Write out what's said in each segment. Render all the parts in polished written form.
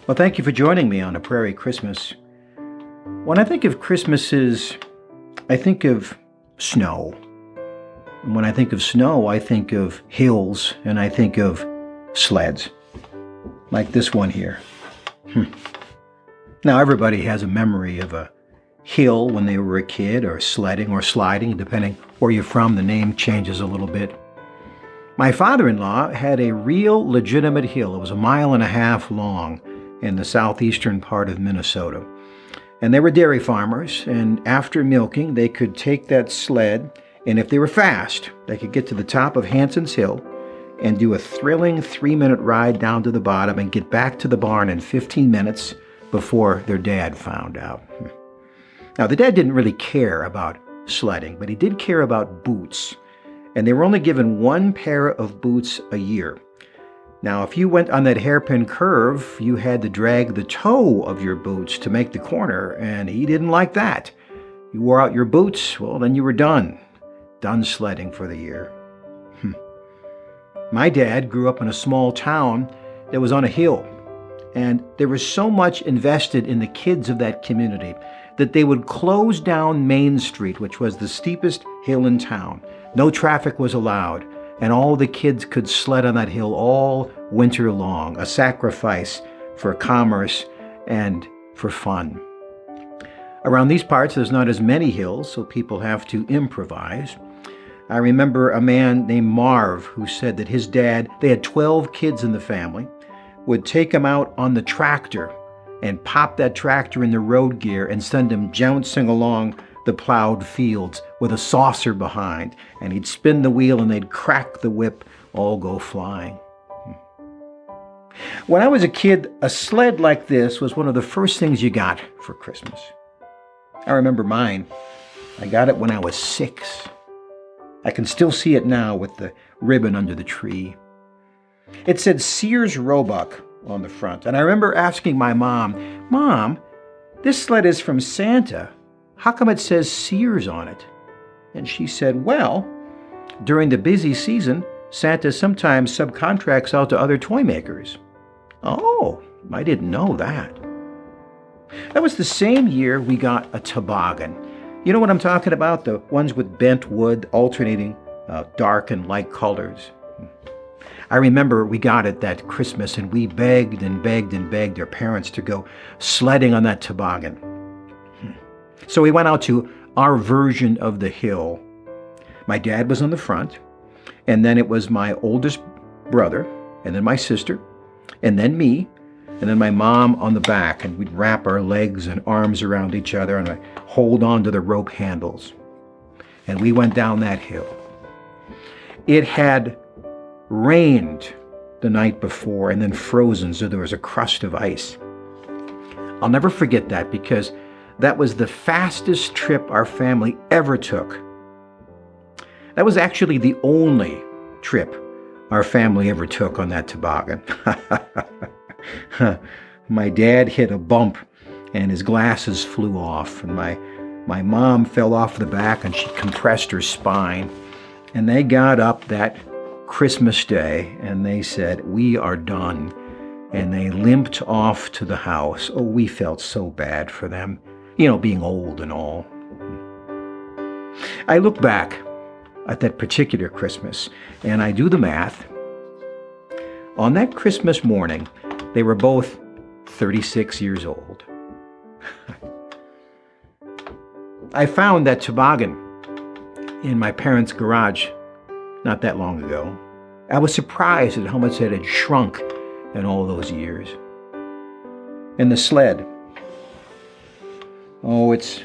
Well, thank you for joining me on a Prairie Christmas. When I think of Christmases, I think of snow. And when I think of snow, I think of hills and I think of sleds, like this one here. Now, everybody has a memory of a hill when they were a kid, or sledding or sliding, depending where you're from, the name changes a little bit. My father-in-law had a real legitimate hill. It was 1.5 miles long in the southeastern part of Minnesota. And they were dairy farmers, and after milking, they could take that sled, and if they were fast, they could get to the top of Hanson's Hill and do a thrilling 3-minute ride down to the bottom and get back to the barn in 15 minutes before their dad found out. Now, the dad didn't really care about sledding, but he did care about boots, and they were only given one pair of boots a year. Now, if you went on that hairpin curve, you had to drag the toe of your boots to make the corner, and he didn't like that. You wore out your boots, well, then you were done. Done sledding for the year. My dad grew up in a small town that was on a hill, and there was so much invested in the kids of that community that they would close down Main Street, which was the steepest hill in town. No traffic was allowed, and all the kids could sled on that hill all winter long, a sacrifice for commerce and for fun. Around these parts, there's not as many hills, so people have to improvise. I remember a man named Marv who said that his dad, they had 12 kids in the family, would take him out on the tractor and pop that tractor in the road gear and send him jouncing along the plowed fields with a saucer behind, and he'd spin the wheel and they'd crack the whip, all go flying. When I was a kid, a sled like this was one of the first things you got for Christmas. I remember mine. I got it when I was 6. I can still see it now with the ribbon under the tree. It said Sears Roebuck on the front, and I remember asking my mom, "Mom, this sled is from Santa. How come it says Sears on it?" And she said, "Well, during the busy season, Santa sometimes subcontracts out to other toy makers." Oh, I didn't know that. That was the same year we got a toboggan. You know what I'm talking about? The ones with bent wood, alternating dark and light colors. I remember we got it that Christmas, and we begged and begged and begged our parents to go sledding on that toboggan. So we went out to our version of the hill. My dad was on the front, and then it was my oldest brother, and then my sister, and then me, and then my mom on the back, and we'd wrap our legs and arms around each other and hold on to the rope handles. And we went down that hill. It had rained the night before and then frozen, so there was a crust of ice. I'll never forget that, because that was the fastest trip our family ever took. That was actually the only trip our family ever took on that toboggan. My dad hit a bump and his glasses flew off, and my mom fell off the back and she compressed her spine. And they got up that Christmas Day and they said, "We are done." And they limped off to the house. Oh, we felt so bad for them, being old and all. I look back at that particular Christmas and I do the math. On that Christmas morning, they were both 36 years old. I found that toboggan in my parents' garage not that long ago. I was surprised at how much it had shrunk in all those years. And the sled, oh, it's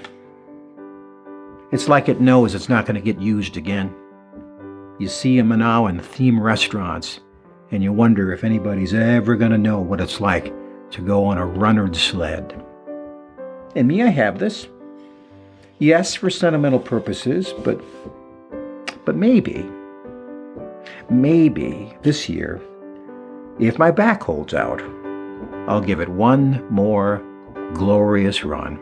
like it knows it's not going to get used again. You see them now in theme restaurants, and you wonder if anybody's ever going to know what it's like to go on a Runnard sled. And me, I have this. Yes, for sentimental purposes, but maybe this year, if my back holds out, I'll give it one more glorious run.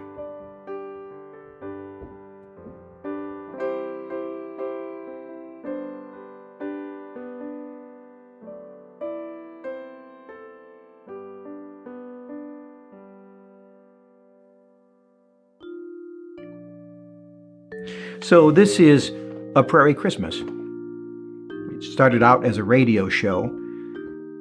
So this is A Prairie Christmas. It started out as a radio show.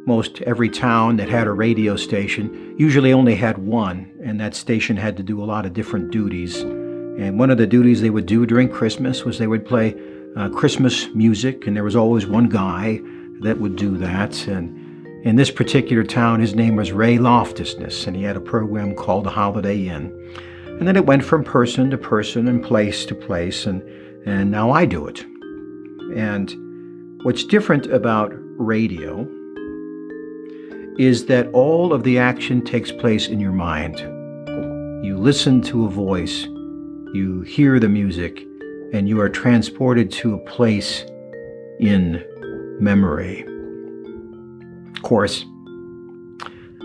Most every town that had a radio station usually only had one, and that station had to do a lot of different duties. And one of the duties they would do during Christmas was they would play Christmas music, and there was always one guy that would do that. And in this particular town, his name was Ray Loftusness, and he had a program called The Holiday Inn. And then it went from person to person and place to place, and now I do it. And what's different about radio is that all of the action takes place in your mind. You listen to a voice, you hear the music, and you are transported to a place in memory. Of course,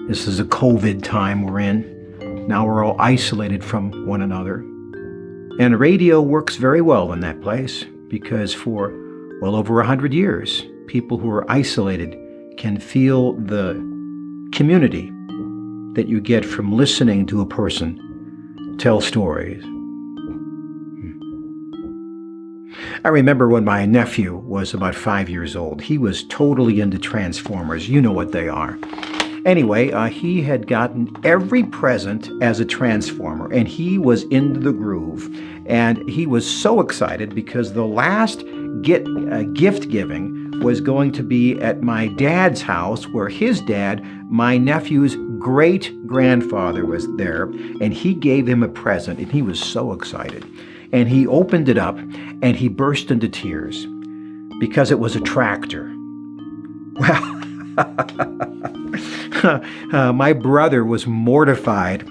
this is a COVID time we're in. Now we're all isolated from one another. And radio works very well in that place because for well over 100 years, people who are isolated can feel the community that you get from listening to a person tell stories. I remember when my nephew was about 5 years old. He was totally into Transformers. You know what they are. Anyway, he had gotten every present as a Transformer, and he was into the groove. And he was so excited because the last gift giving was going to be at my dad's house, where his dad, my nephew's great-grandfather, was there, and he gave him a present, and he was so excited. And he opened it up, and he burst into tears because it was a tractor. Well, my brother was mortified.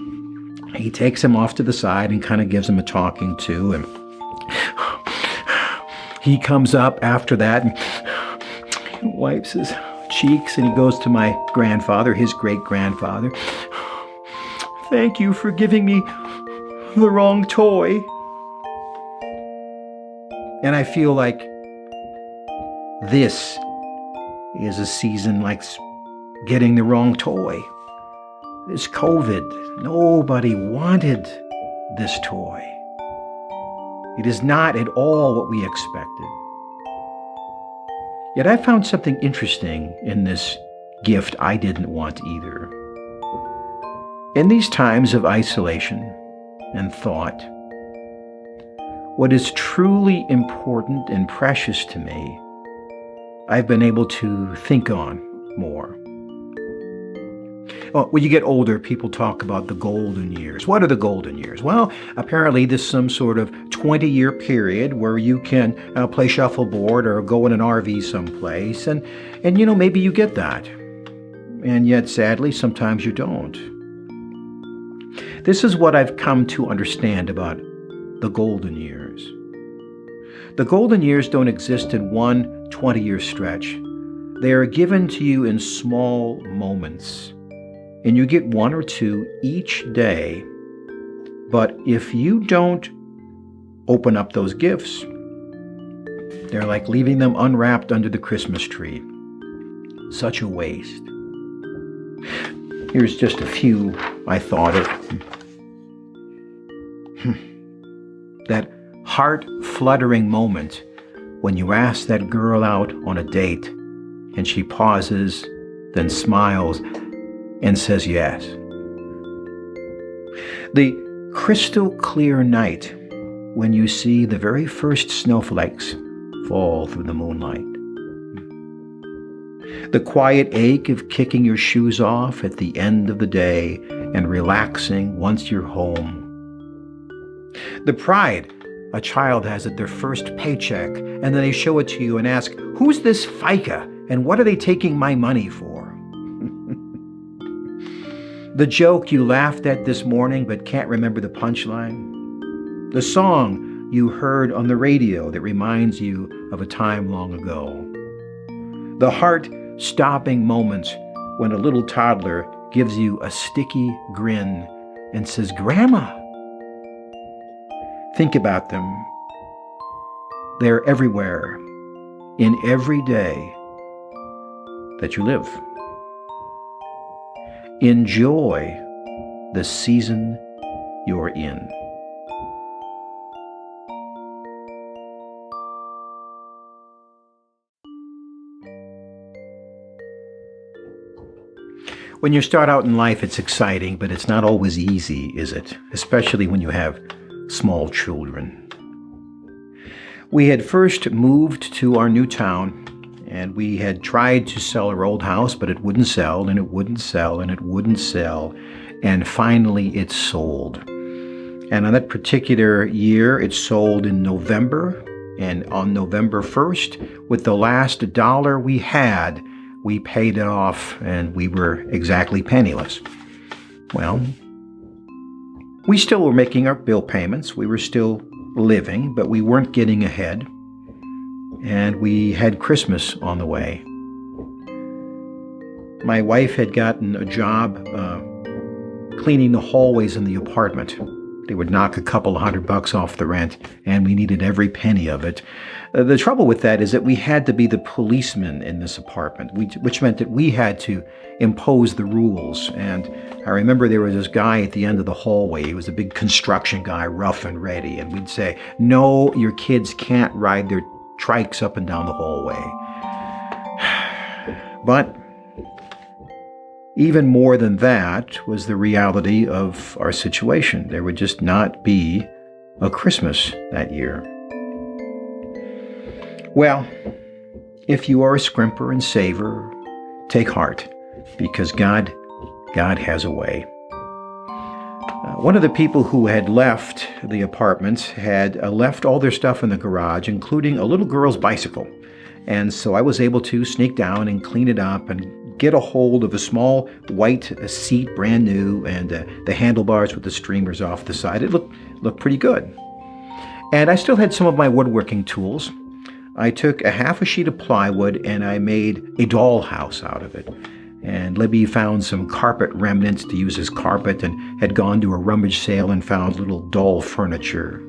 He takes him off to the side and kind of gives him a talking to, and he comes up after that and wipes his cheeks, and he goes to my grandfather, his great-grandfather. "Thank you for giving me the wrong toy." And I feel like this is a season like getting the wrong toy. This COVID, nobody wanted this toy. It is not at all what we expected. Yet I found something interesting in this gift I didn't want either. In these times of isolation and thought, what is truly important and precious to me, I've been able to think on more. Well, when you get older, people talk about the golden years. What are the golden years? Well, apparently there's some sort of 20-year period where you can play shuffleboard or go in an RV someplace, and maybe you get that. And yet, sadly, sometimes you don't. This is what I've come to understand about the golden years. The golden years don't exist in one 20-year stretch. They are given to you in small moments, and you get one or two each day. But if you don't open up those gifts, they're like leaving them unwrapped under the Christmas tree. Such a waste. Here's just a few I thought of. That heart-fluttering moment when you ask that girl out on a date and she pauses, then smiles and says yes. The crystal clear night when you see the very first snowflakes fall through the moonlight. The quiet ache of kicking your shoes off at the end of the day and relaxing once you're home. The pride a child has at their first paycheck, and then they show it to you and ask, "Who's this FICA, and what are they taking my money for?" The joke you laughed at this morning but can't remember the punchline. The song you heard on the radio that reminds you of a time long ago. The heart-stopping moments when a little toddler gives you a sticky grin and says, "Grandma." Think about them. They're everywhere, in every day that you live. Enjoy the season you're in. When you start out in life, it's exciting, but it's not always easy, is it? Especially when you have small children. We had first moved to our new town, and we had tried to sell our old house, but it wouldn't sell, and it wouldn't sell, and it wouldn't sell, and finally it sold. And on that particular year, it sold in November, and on November 1st, with the last dollar we had, we paid it off, and we were exactly penniless. Well, we still were making our bill payments. We were still living, but we weren't getting ahead. And we had Christmas on the way. My wife had gotten a job cleaning the hallways in the apartment. They would knock a couple $100 off the rent, and we needed every penny of it. The trouble with that is that we had to be the policeman in this apartment, which meant that we had to impose the rules. And I remember there was this guy at the end of the hallway. He was a big construction guy, rough and ready. And we'd say, no, your kids can't ride their trikes up and down the hallway. But even more than that was the reality of our situation. There would just not be a Christmas that year. Well, if you are a scrimper and saver, take heart, because God has a way. One of the people who had left the apartment had left all their stuff in the garage, including a little girl's bicycle. And so I was able to sneak down and clean it up and get a hold of a small white seat, brand new, and the handlebars with the streamers off the side. It looked pretty good. And I still had some of my woodworking tools. I took a half a sheet of plywood and I made a dollhouse out of it. And Libby found some carpet remnants to use as carpet and had gone to a rummage sale and found little doll furniture.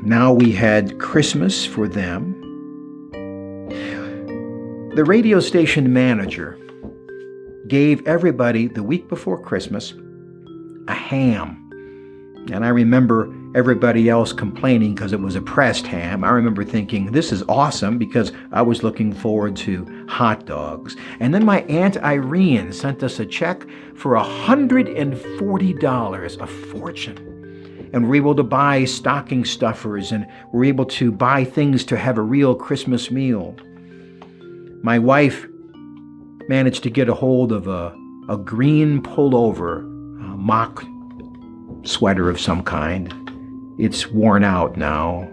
Now we had Christmas for them. The radio station manager gave everybody the week before Christmas a ham. And I remember everybody else complaining because it was a pressed ham. I remember thinking, this is awesome, because I was looking forward to hot dogs. And then my Aunt Irene sent us a check for $140, a fortune. And we were able to buy stocking stuffers, and we were able to buy things to have a real Christmas meal. My wife managed to get a hold of a green pullover, a mock sweater of some kind. It's worn out now,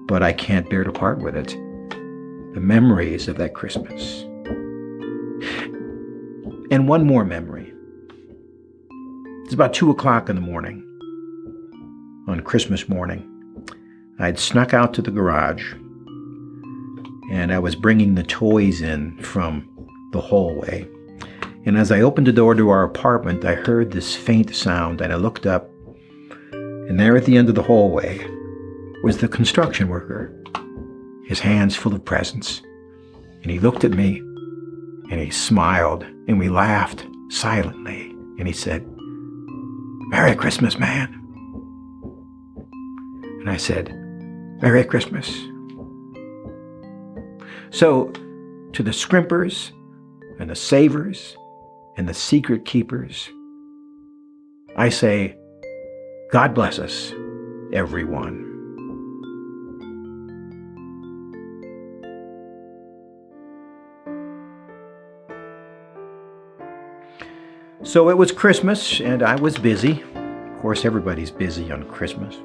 but I can't bear to part with it. The memories of that Christmas. And one more memory. It's about 2 o'clock in the morning on Christmas morning. I'd snuck out to the garage, and I was bringing the toys in from the hallway. And as I opened the door to our apartment, I heard this faint sound, and I looked up, and there at the end of the hallway was the construction worker, his hands full of presents. And he looked at me, and he smiled, and we laughed silently. And he said, "Merry Christmas, man." And I said, "Merry Christmas." So, to the scrimpers and the savers and the secret keepers, I say, God bless us, everyone. So it was Christmas, and I was busy. Of course, everybody's busy on Christmas.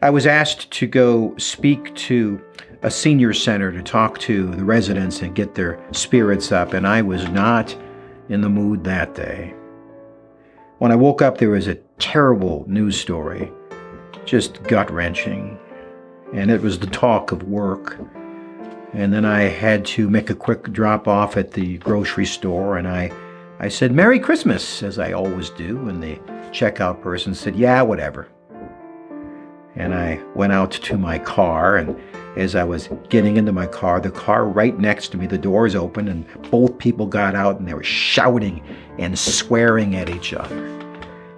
I was asked to go speak to a senior center to talk to the residents and get their spirits up, and I was not in the mood that day. When I woke up, there was a terrible news story, just gut-wrenching, and it was the talk of work. And then I had to make a quick drop-off at the grocery store, and I said, "Merry Christmas," as I always do, and the checkout person said, "Yeah, whatever." And I went out to my car, and as I was getting into my car, the car right next to me, the doors opened, and both people got out, and they were shouting and swearing at each other.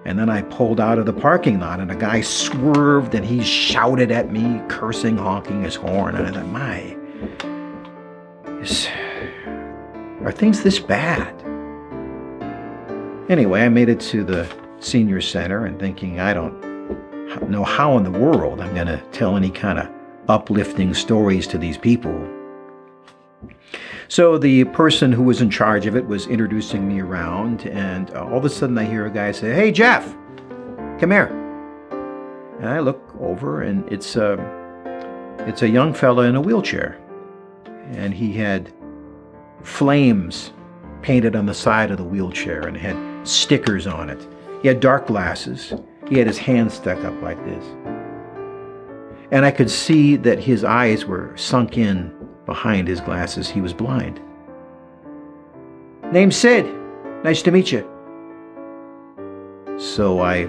And then I pulled out of the parking lot, and a guy swerved, and he shouted at me, cursing, honking his horn. And I thought, Are things this bad? Anyway, I made it to the senior center and thinking, I don't know how in the world I'm going to tell any kind of uplifting stories to these people. So the person who was in charge of it was introducing me around, and all of a sudden I hear a guy say, "Hey, Jeff, come here." And I look over, and it's a young fella in a wheelchair, and he had flames painted on the side of the wheelchair and had stickers on it. He had dark glasses. He had his hand stuck up like this. And I could see that his eyes were sunk in behind his glasses. He was blind. "Name's Sid. Nice to meet you." So I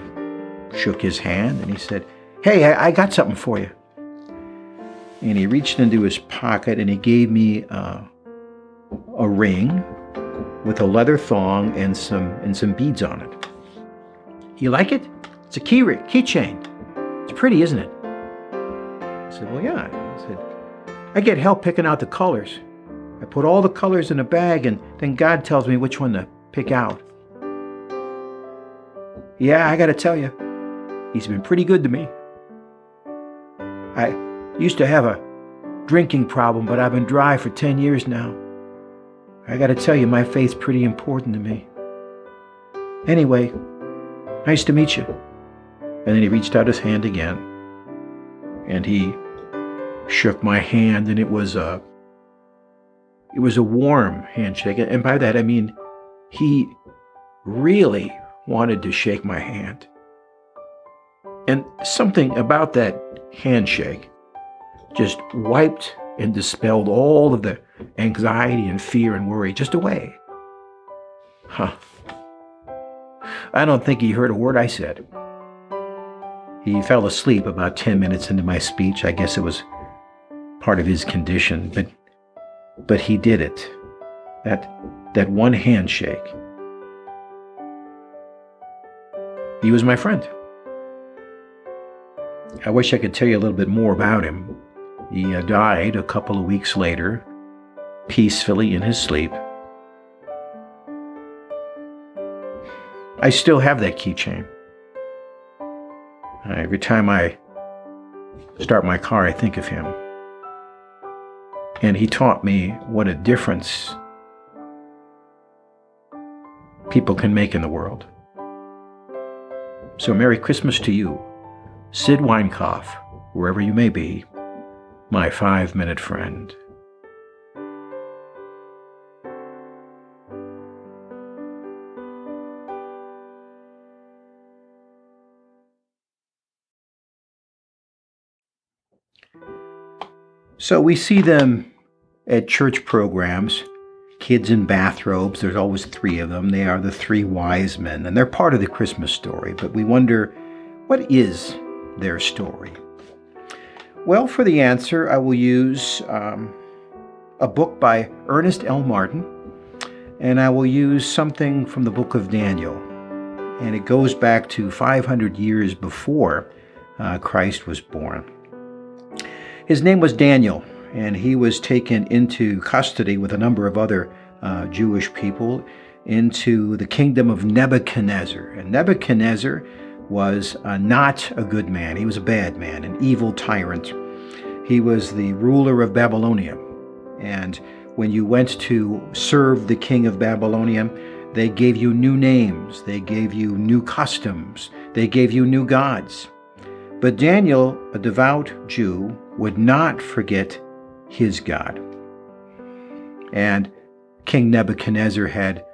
shook his hand and he said, "Hey, I got something for you." And he reached into his pocket and he gave me a ring with a leather thong and some beads on it. "You like it? It's a keychain. It's pretty, isn't it?" I said, "Well, yeah." He said, "I get help picking out the colors. I put all the colors in a bag and then God tells me which one to pick out." Yeah, I got to tell you, he's been pretty good to me. I used to have a drinking problem, but I've been dry for 10 years now. I got to tell you, my faith's pretty important to me. Anyway, nice to meet you." And then he reached out his hand again, and he shook my hand, and it was a warm handshake. And by that I mean he really wanted to shake my hand. And something about that handshake just wiped and dispelled all of the anxiety and fear and worry just away. I don't think he heard a word I said. He fell asleep about 10 minutes into my speech. I guess it was part of his condition, but he did it. That one handshake. He was my friend. I wish I could tell you a little bit more about him. He died a couple of weeks later, peacefully in his sleep. I still have that keychain. Every time I start my car, I think of him. And he taught me what a difference people can make in the world. So Merry Christmas to you, Sid Weinkoff, wherever you may be, my 5-minute friend. So we see them at church programs, kids in bathrobes. There's always 3 of them. They are the 3 wise men, and they're part of the Christmas story. But we wonder, what is their story? Well, for the answer, I will use a book by Ernest L. Martin, and I will use something from the book of Daniel. And it goes back to 500 years before Christ was born. His name was Daniel, and he was taken into custody with a number of other Jewish people into the kingdom of Nebuchadnezzar. And Nebuchadnezzar was not a good man. He was a bad man, an evil tyrant. He was the ruler of Babylonia. And when you went to serve the king of Babylonia, they gave you new names. They gave you new customs. They gave you new gods. But Daniel, a devout Jew, would not forget his God. And King Nebuchadnezzar had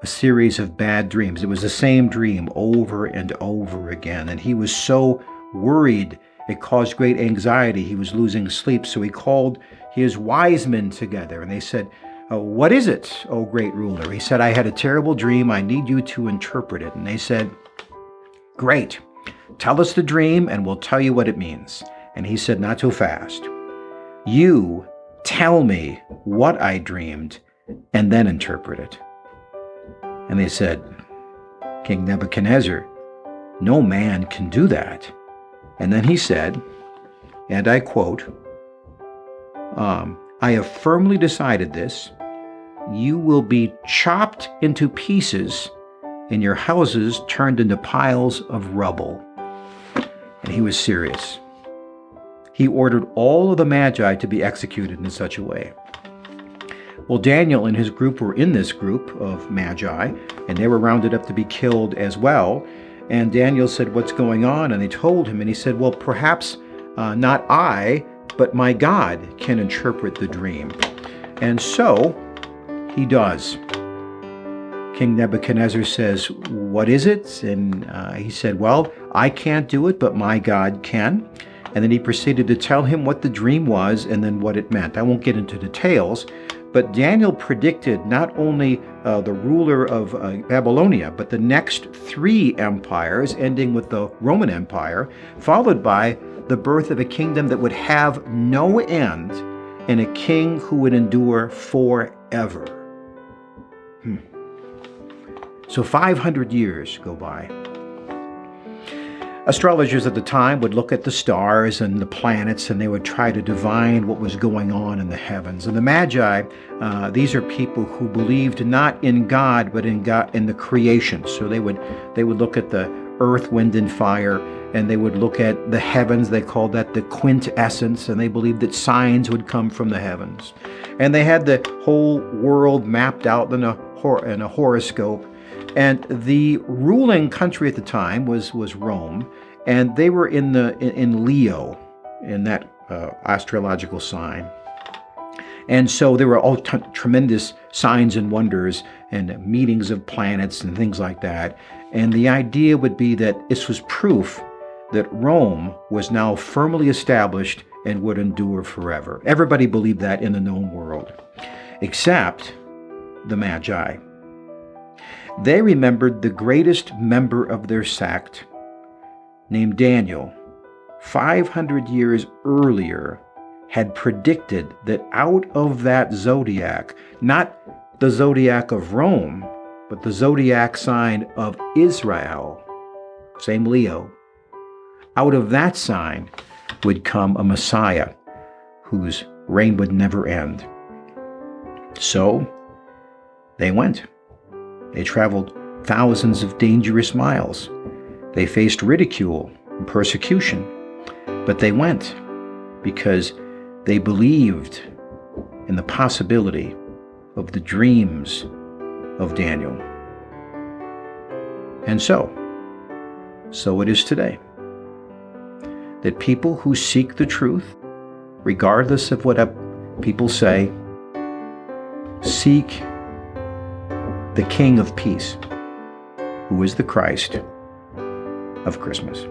a series of bad dreams. It was the same dream over and over again. And he was so worried, it caused great anxiety. He was losing sleep. So he called his wise men together and they said, "What is it, O great ruler?" He said, "I had a terrible dream. I need you to interpret it." And they said, "Great. Tell us the dream and we'll tell you what it means." And he said, "Not so fast. You tell me what I dreamed and then interpret it." And they said, "King Nebuchadnezzar, no man can do that." And then he said, and I quote, "I have firmly decided this, you will be chopped into pieces and your houses turned into piles of rubble. And he was serious. He ordered all of the Magi to be executed in such a way. Well, Daniel and his group were in this group of Magi, and they were rounded up to be killed as well. And Daniel said, "What's going on?" And they told him, and he said, "Well, perhaps not I, but my God can interpret the dream." And so he does. King Nebuchadnezzar says, "What is it?" And he said, "Well, I can't do it, but my God can." And then he proceeded to tell him what the dream was and then what it meant. I won't get into details, but Daniel predicted not only the ruler of Babylonia, but the next 3 empires, ending with the Roman Empire, followed by the birth of a kingdom that would have no end and a king who would endure forever. So 500 years go by. Astrologers at the time would look at the stars and the planets, and they would try to divine what was going on in the heavens. And the Magi, these are people who believed not in God, but in God, in the creation. So they would look at the earth, wind, and fire, and they would look at the heavens. They called that the quintessence, and they believed that signs would come from the heavens. And they had the whole world mapped out in a horoscope. And the ruling country at the time was Rome, and they were in Leo, in that astrological sign. And so there were all tremendous signs and wonders and meetings of planets and things like that. And the idea would be that this was proof that Rome was now firmly established and would endure forever. Everybody believed that in the known world, except the Magi. They remembered the greatest member of their sect, named Daniel, 500 years earlier, had predicted that out of that zodiac, not the zodiac of Rome, but the zodiac sign of Israel, same Leo, out of that sign would come a Messiah whose reign would never end. So they went. They traveled thousands of dangerous miles. They faced ridicule and persecution, but they went because they believed in the possibility of the dreams of Daniel. And so it is today, that people who seek the truth, regardless of what people say, seek the King of Peace, who is the Christ of Christmas.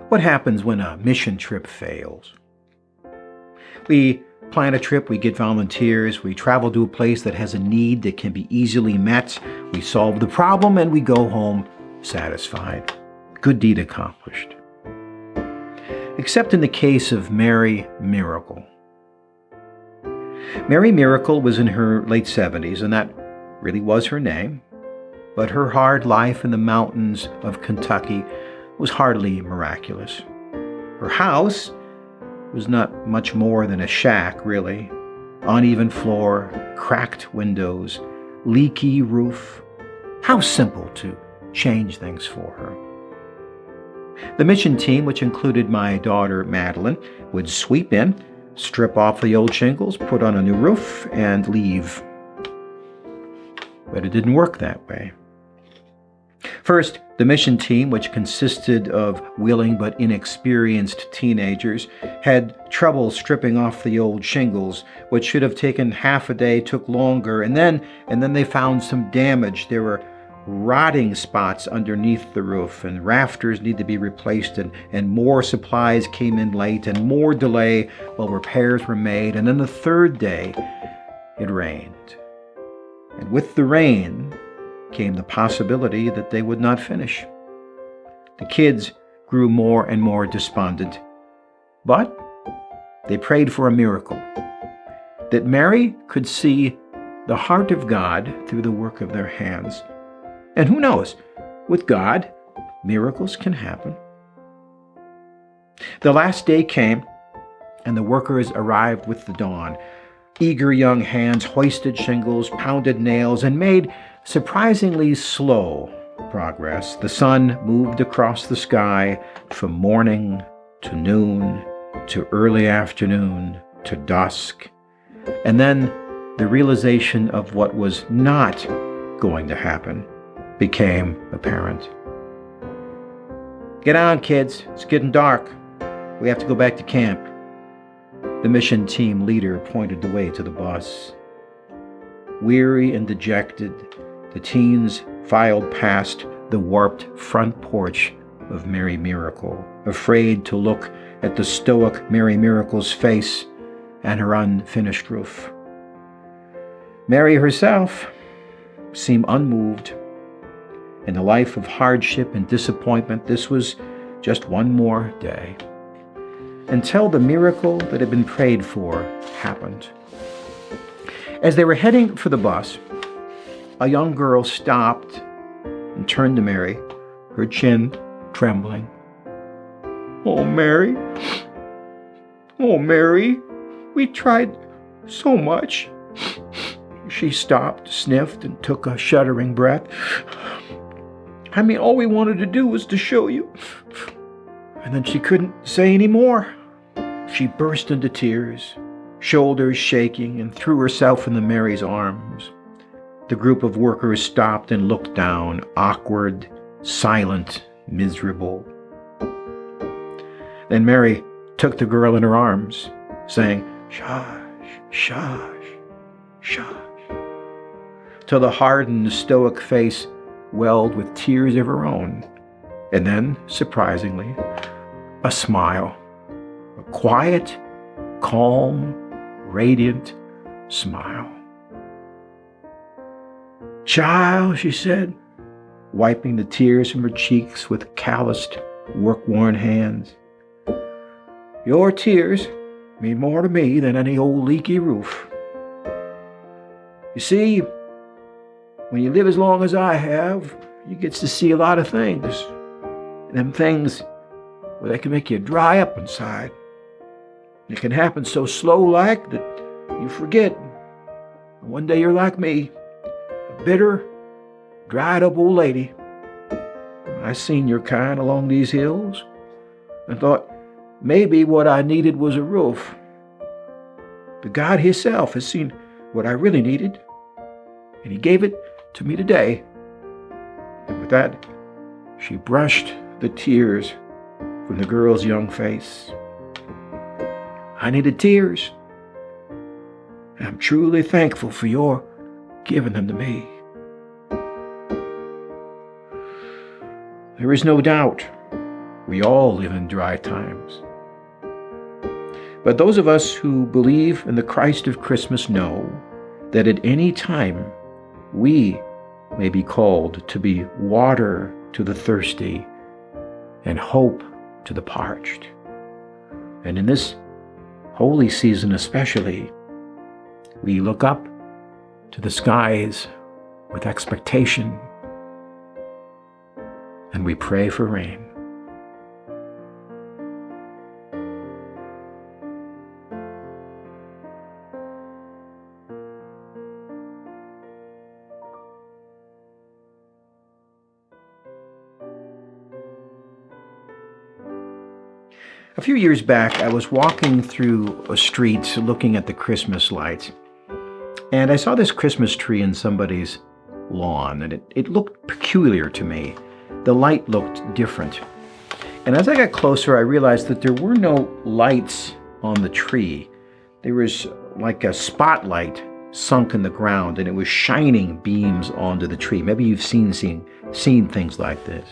What happens when a mission trip fails? We plan a trip, we get volunteers, we travel to a place that has a need that can be easily met, we solve the problem, and we go home satisfied. Good deed accomplished. Except in the case of Mary Miracle. Mary Miracle was in her late 70s, and that really was her name, but her hard life in the mountains of Kentucky was hardly miraculous. Her house was not much more than a shack, really. Uneven floor, cracked windows, leaky roof. How simple to change things for her. The mission team, which included my daughter Madeline, would sweep in, strip off the old shingles, put on a new roof, and leave. But it didn't work that way. First, the mission team, which consisted of willing but inexperienced teenagers, had trouble stripping off the old shingles, which should have taken half a day, took longer, and then they found some damage. There were rotting spots underneath the roof, and rafters need to be replaced, and more supplies came in late, and more delay while repairs were made. And then the third day, it rained. And with the rain came the possibility that they would not finish. The kids grew more and more despondent, but they prayed for a miracle, that Mary could see the heart of God through the work of their hands. And who knows, with God, miracles can happen. The last day came, and the workers arrived with the dawn. Eager young hands hoisted shingles, pounded nails, and made surprisingly slow progress. The sun moved across the sky from morning to noon to early afternoon to dusk. And then the realization of what was not going to happen became apparent. "Get on, kids. It's getting dark. We have to go back to camp." The mission team leader pointed the way to the bus. Weary and dejected, the teens filed past the warped front porch of Mary Miracle, afraid to look at the stoic Mary Miracle's face and her unfinished roof. Mary herself seemed unmoved. In a life of hardship and disappointment, this was just one more day, until the miracle that had been prayed for happened. As they were heading for the bus, a young girl stopped and turned to Mary, her chin trembling. Oh, Mary, we tried so much." She stopped, sniffed, and took a shuddering breath. "I mean, all we wanted to do was to show you." And then she couldn't say any more. She burst into tears, shoulders shaking, and threw herself into Mary's arms. The group of workers stopped and looked down, awkward, silent, miserable. Then Mary took the girl in her arms, saying, "Shush, shush, shush," till the hardened, stoic face welled with tears of her own. And then, surprisingly, a smile. A quiet, calm, radiant smile. "Child," she said, wiping the tears from her cheeks with calloused, work-worn hands, "your tears mean more to me than any old leaky roof. You see, when you live as long as I have, you get to see a lot of things. And them things, well, they can make you dry up inside. It can happen so slow-like that you forget. And one day you're like me, a bitter, dried-up old lady. I seen your kind along these hills and thought maybe what I needed was a roof. But God Himself has seen what I really needed, and He gave it to me today." And with that, she brushed the tears from the girl's young face. "I needed tears, and I'm truly thankful for your giving them to me." There is no doubt we all live in dry times. But those of us who believe in the Christ of Christmas know that at any time we may be called to be water to the thirsty and hope to the parched. And in this holy season especially, we look up to the skies with expectation and we pray for rain. A few years back, I was walking through a street looking at the Christmas lights, and I saw this Christmas tree in somebody's lawn, and it looked peculiar to me. The light looked different. And as I got closer, I realized that there were no lights on the tree. There was like a spotlight sunk in the ground and it was shining beams onto the tree. Maybe you've seen things like this.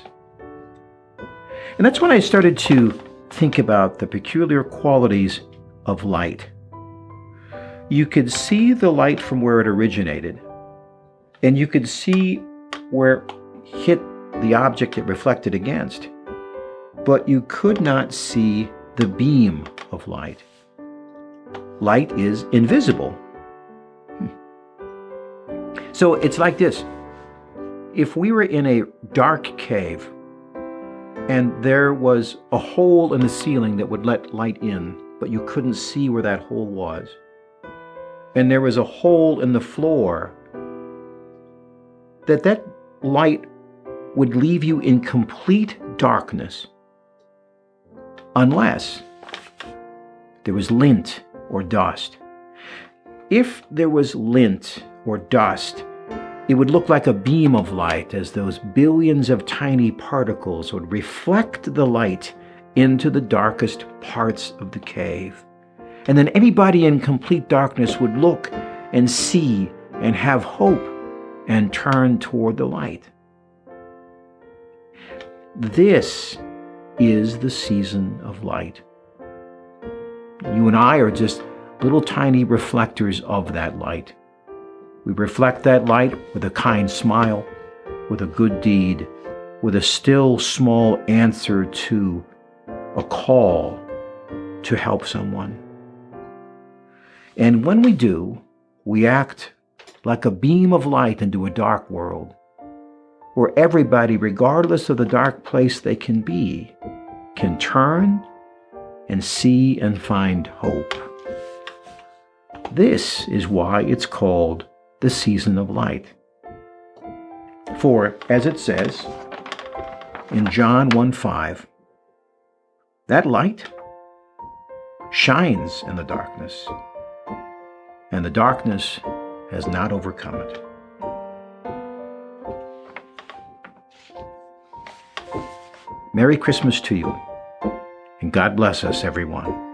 And that's when I started to think about the peculiar qualities of light. You could see the light from where it originated, and you could see where it hit the object it reflected against, but you could not see the beam of light. Light is invisible. So it's like this. If we were in a dark cave and there was a hole in the ceiling that would let light in, but you couldn't see where that hole was, and there was a hole in the floor, that light would leave you in complete darkness unless there was lint or dust. If there was lint or dust, it would look like a beam of light as those billions of tiny particles would reflect the light into the darkest parts of the cave. And then anybody in complete darkness would look and see and have hope and turn toward the light. This is the season of light. You and I are just little tiny reflectors of that light. We reflect that light with a kind smile, with a good deed, with a still small answer to a call to help someone. And when we do, we act like a beam of light into a dark world, where everybody, regardless of the dark place they can be, can turn and see and find hope. This is why it's called the season of light. For, as it says in John 1:5, that light shines in the darkness, and the darkness has not overcome it. Merry Christmas to you, and God bless us, everyone.